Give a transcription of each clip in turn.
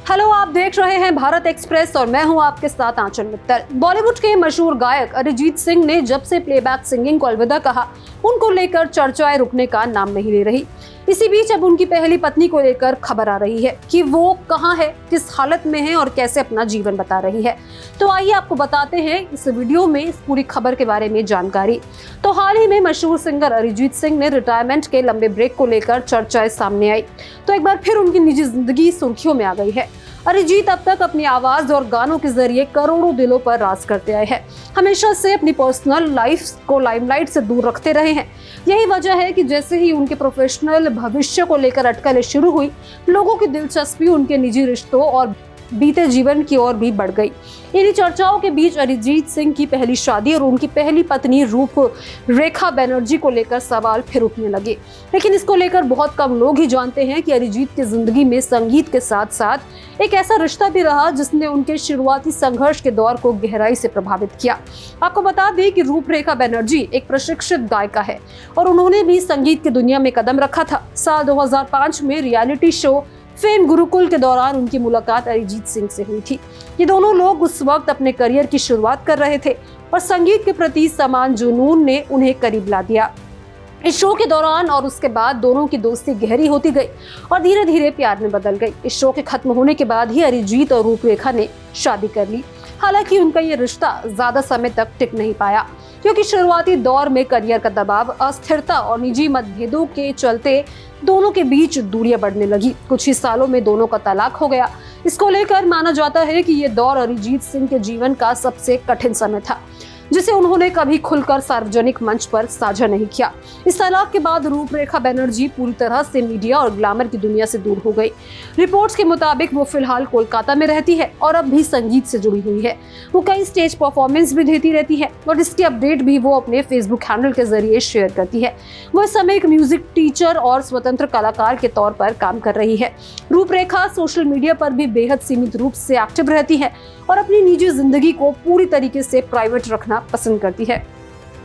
Hello, आप देख रहे हैं भारत एक्सप्रेस और मैं हूं आपके साथ आंचल मित्तल। बॉलीवुड के मशहूर गायक अरिजीत सिंह ने जब से प्लेबैक सिंगिंग को अलविदा कहा, उनको लेकर चर्चाएं रुकने का नाम नहीं ले रही। इसी बीच अब उनकी पहली पत्नी को लेकर खबर आ रही है कि वो कहां है, किस हालत में है और कैसे अपना जीवन बता रही है। तो आइए आपको बताते हैं इस वीडियो में इस पूरी खबर के बारे में जानकारी। तो हाल ही में मशहूर सिंगर अरिजीत सिंह ने रिटायरमेंट के लंबे ब्रेक को लेकर चर्चाएं सामने आई, तो एक बार फिर उनकी निजी जिंदगी सुर्खियों में आ गई है। अरिजीत अब तक अपनी आवाज और गानों के जरिए करोड़ों दिलों पर राज करते आए हैं। हमेशा से अपनी पर्सनल लाइफ को लाइमलाइट से दूर रखते रहे हैं। यही वजह है कि जैसे ही उनके प्रोफेशनल भविष्य को लेकर अटकलें शुरू हुई, लोगों की दिलचस्पी उनके निजी रिश्तों और बीते जीवन की ओर भी बढ़ गई। इन्हीं चर्चाओं के बीच अरिजीत सिंह की पहली शादी और उनकी पहली पत्नी रूप रेखा बनर्जी को लेकर सवाल फिर उठने लगे। लेकिन इसको लेकर बहुत कम लोग ही जानते हैं कि अरिजीत की जिंदगी में संगीत के साथ साथ एक ऐसा रिश्ता भी रहा जिसने उनके शुरुआती संघर्ष के दौर को गहराई से प्रभावित किया। आपको बता दें कि रूप रेखा बनर्जी एक प्रशिक्षित गायिका है और उन्होंने भी संगीत की दुनिया में कदम रखा था। साल 2005 में रियलिटी शो फेम गुरुकुल के दौरान उनकी मुलाकात अरिजीत सिंह से हुई थी। ये दोनों लोग उस वक्त अपने करियर की शुरुआत कर रहे थे और संगीत के प्रति समान जुनून ने उन्हें करीब ला दिया। इस शो के दौरान और उसके बाद दोनों की दोस्ती गहरी होती गई और धीरे धीरे प्यार में बदल गई। इस शो के खत्म होने के बाद ही अरिजीत और रूपरेखा ने शादी कर ली। हालांकि उनका ये रिश्ता ज्यादा समय तक टिक नहीं पाया, क्योंकि शुरुआती दौर में करियर का दबाव, अस्थिरता और निजी मतभेदों के चलते दोनों के बीच दूरियां बढ़ने लगी। कुछ ही सालों में दोनों का तलाक हो गया। इसको लेकर माना जाता है कि ये दौर अरिजीत सिंह के जीवन का सबसे कठिन समय था, जिसे उन्होंने कभी खुलकर सार्वजनिक मंच पर साझा नहीं किया। इस तलाक के बाद रूपरेखा बनर्जी पूरी तरह से मीडिया और ग्लैमर की दुनिया से दूर हो गई। रिपोर्ट्स के मुताबिक वो फिलहाल कोलकाता में रहती है और अब भी संगीत से जुड़ी हुई है। वो कई स्टेज परफॉर्मेंस भी देती रहती है और इसकी अपडेट भी वो अपने फेसबुक हैंडल के जरिए शेयर करती है। वो इस समय एक म्यूजिक टीचर और स्वतंत्र कलाकार के तौर पर काम कर रही है। रूपरेखा सोशल मीडिया पर भी बेहद सीमित रूप से एक्टिव रहती है और अपनी निजी जिंदगी को पूरी तरीके से प्राइवेट रखना पसंद करती है।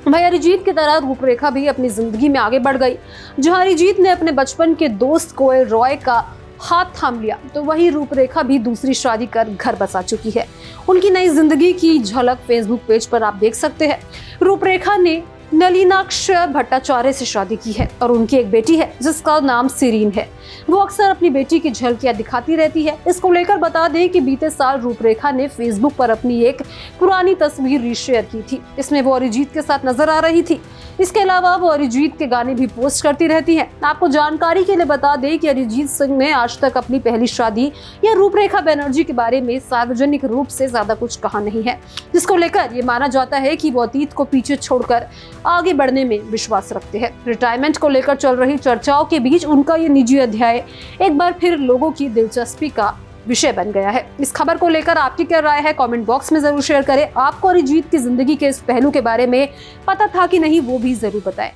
भाई अरिजीत की तरह रूपरेखा भी अपनी जिंदगी में आगे बढ़ गई। जहां अरिजीत ने अपने बचपन के दोस्त कोएल रॉय का हाथ थाम लिया, तो वही रूपरेखा भी दूसरी शादी कर घर बसा चुकी है। उनकी नई जिंदगी की झलक फेसबुक पेज पर आप देख सकते हैं। रूपरेखा ने नलिनाक्ष भट्टाचार्य से शादी की है और उनकी एक बेटी है जिसका नाम सिरीन है। वो अक्सर अपनी बेटी की झलकियां दिखाती रहती है। इसको लेकर बता दें कि बीते साल रूपरेखा ने फेसबुक पर अपनी एक पुरानी तस्वीर रीशेयर की थी। इसमें वो अरिजीत के साथ नजर आ रही थी। इसके अलावा वो अरिजीत के गाने भी पोस्ट करती रहती है। आपको जानकारी के लिए बता दें कि अरिजीत सिंह ने आज तक अपनी पहली शादी या रूपरेखा बनर्जी के बारे में सार्वजनिक रूप से ज्यादा कुछ कहा नहीं है, जिसको लेकर ये माना जाता है कि वो अतीत को पीछे छोड़कर आगे बढ़ने में विश्वास रखते हैं। रिटायरमेंट को लेकर चल रही चर्चाओं के बीच उनका ये निजी अध्याय एक बार फिर लोगों की दिलचस्पी का विषय बन गया है। इस खबर को लेकर आपकी क्या राय है, कमेंट बॉक्स में जरूर शेयर करें। आपको अरिजीत की जिंदगी के इस पहलू के बारे में पता था कि नहीं, वो भी जरूर बताएं।